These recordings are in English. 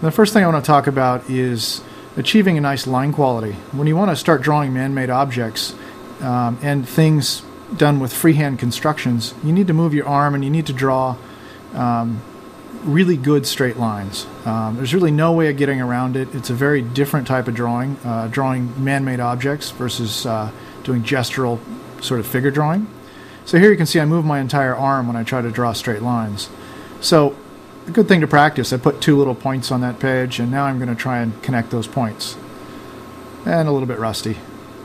The first thing I want to talk about is achieving a nice line quality. When you want to start drawing man-made objects and things done with freehand constructions, you need to move your arm and you need to draw really good straight lines. There's really no way of getting around it. It's a very different type of drawing, drawing man-made objects versus doing gestural sort of figure drawing. So here you can see I move my entire arm when I try to draw straight lines. So a good thing to practice, I put 2 little points on that page, and now I'm going to try and connect those points. And a little bit rusty.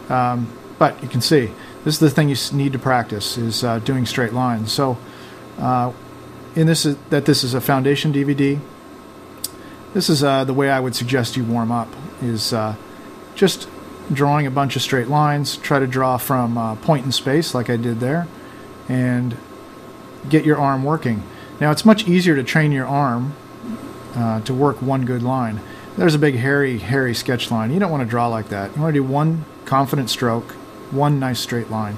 But you can see, this is the thing you need to practice, is doing straight lines. So this is a foundation DVD. This is the way I would suggest you warm up, is just drawing a bunch of straight lines. Try to draw from point in space like I did there, and get your arm working. Now it's much easier to train your arm to work one good line. There's a big hairy sketch line. You don't want to draw like that. You want to do one confident stroke, one nice straight line.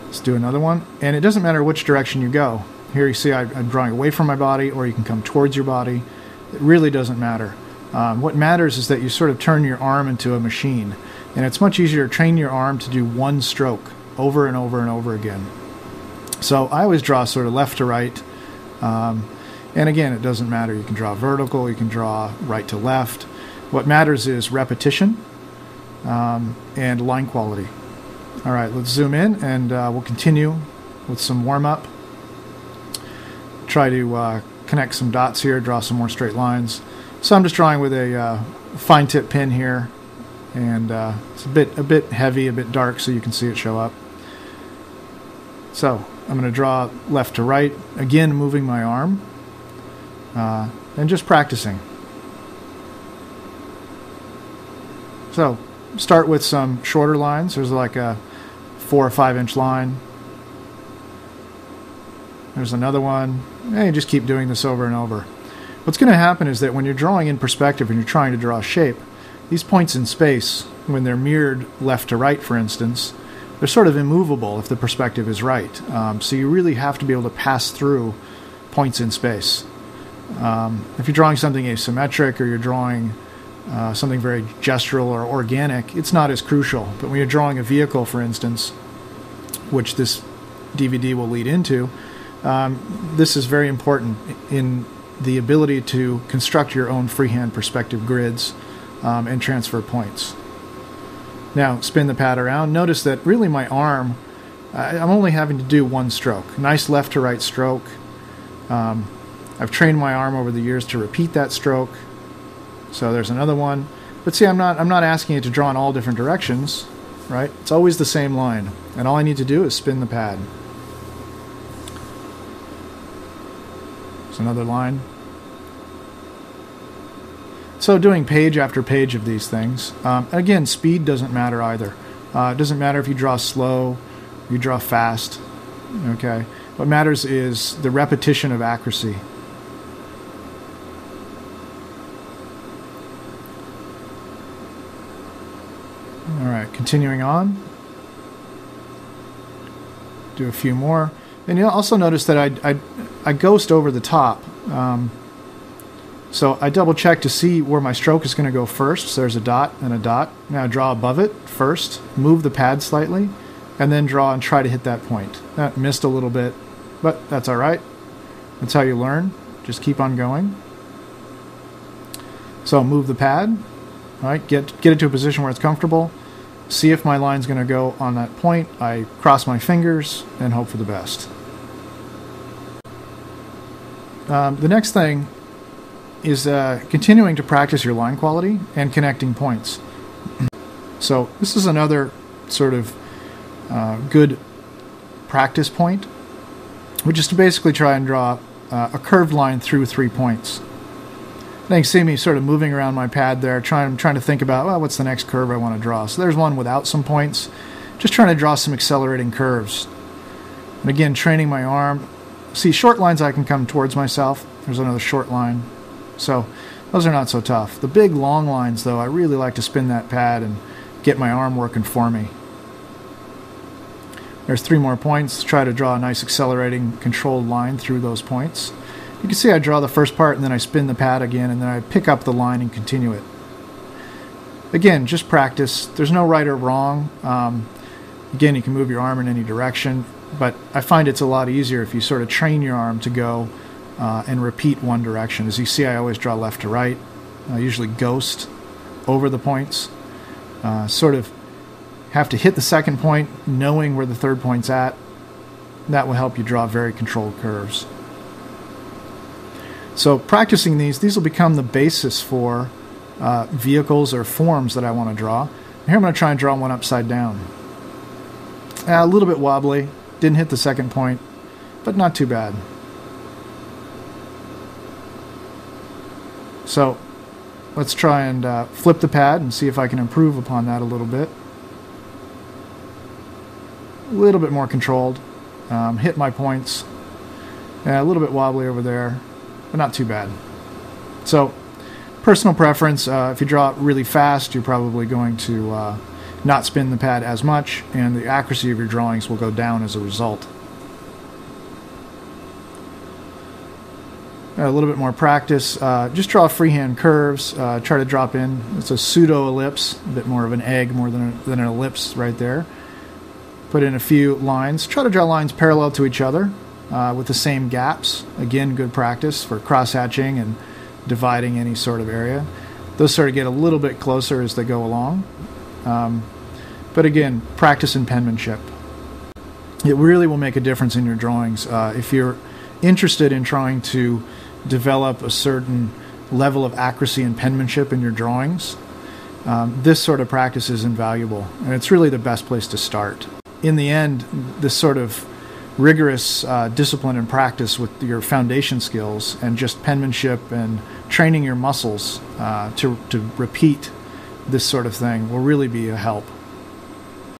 Let's do another one. And it doesn't matter which direction you go. Here you see I'm drawing away from my body, or you can come towards your body. It really doesn't matter. What matters is that you sort of turn your arm into a machine. And it's much easier to train your arm to do one stroke over and over and over again. So I always draw sort of left to right. And again, it doesn't matter. You can draw vertical, you can draw right to left. What matters is repetition and line quality. All right, let's zoom in, and we'll continue with some warm-up. Try to connect some dots here, draw some more straight lines. So I'm just drawing with a fine tip pen here, and it's a bit heavy, a bit dark, so you can see it show up. So I'm going to draw left to right, again moving my arm, and just practicing. So start with some shorter lines. There's like a 4 or 5 inch line. There's another one, and you just keep doing this over and over. What's going to happen is that when you're drawing in perspective and you're trying to draw a shape, these points in space, when they're mirrored left to right, for instance, they're sort of immovable if the perspective is right. So you really have to be able to pass through points in space. If you're drawing something asymmetric, or you're drawing something very gestural or organic, it's not as crucial. But when you're drawing a vehicle, for instance, which this DVD will lead into, this is very important in the ability to construct your own freehand perspective grids and transfer points. Now spin the pad around. Notice that really my arm, I'm only having to do one stroke. Nice left to right stroke. I've trained my arm over the years to repeat that stroke. So there's another one. But see, I'm not asking it to draw in all different directions, right? It's always the same line. And all I need to do is spin the pad. There's another line. So doing page after page of these things. Again, speed doesn't matter either. It doesn't matter if you draw slow, you draw fast. Okay. What matters is the repetition of accuracy. All right, continuing on. Do a few more. And you'll also notice that I ghost over the top. So I double check to see where my stroke is going to go first. So there's a dot and a dot. Now draw above it first, move the pad slightly, and then draw and try to hit that point. That missed a little bit, but that's all right. That's how you learn. Just keep on going. So move the pad. All right, get it to a position where it's comfortable. See if my line's going to go on that point. I cross my fingers and hope for the best. The next thing is continuing to practice your line quality and connecting points. So this is another sort of good practice point, which is to basically try and draw a curved line through 3 points. Now you can see me sort of moving around my pad there, trying to think about, well, what's the next curve I want to draw. So there's one without some points, just trying to draw some accelerating curves. And again, training my arm. See, short lines I can come towards myself. There's another short line. So those are not so tough. The big long lines, though, I really like to spin that pad and get my arm working for me. There's 3 more points. Try to draw a nice accelerating controlled line through those points. You can see I draw the first part and then I spin the pad again and then I pick up the line and continue it. Again, just practice. There's no right or wrong. Again, you can move your arm in any direction, but I find it's a lot easier if you sort of train your arm to go and repeat one direction. As you see, I always draw left to right. I usually ghost over the points. Sort of have to hit the second point, knowing where the third point's at. That will help you draw very controlled curves. So practicing these will become the basis for vehicles or forms that I want to draw. Here I'm going to try and draw one upside down. A little bit wobbly, didn't hit the second point, but not too bad. So let's try and flip the pad and see if I can improve upon that a little bit. A little bit more controlled. Hit my points. A little bit wobbly over there, but not too bad. So personal preference, if you draw it really fast, you're probably going to not spin the pad as much, and the accuracy of your drawings will go down as a result. A little bit more practice. Just draw freehand curves. Try to drop in. It's a pseudo ellipse, a bit more of an egg more than an ellipse right there. Put in a few lines. Try to draw lines parallel to each other with the same gaps. Again, good practice for cross-hatching and dividing any sort of area. Those sort of get a little bit closer as they go along. But again, practice in penmanship. It really will make a difference in your drawings. If you're interested in trying to develop a certain level of accuracy and penmanship in your drawings, this sort of practice is invaluable, and it's really the best place to start. In the end, this sort of rigorous discipline and practice with your foundation skills and just penmanship and training your muscles to repeat this sort of thing will really be a help.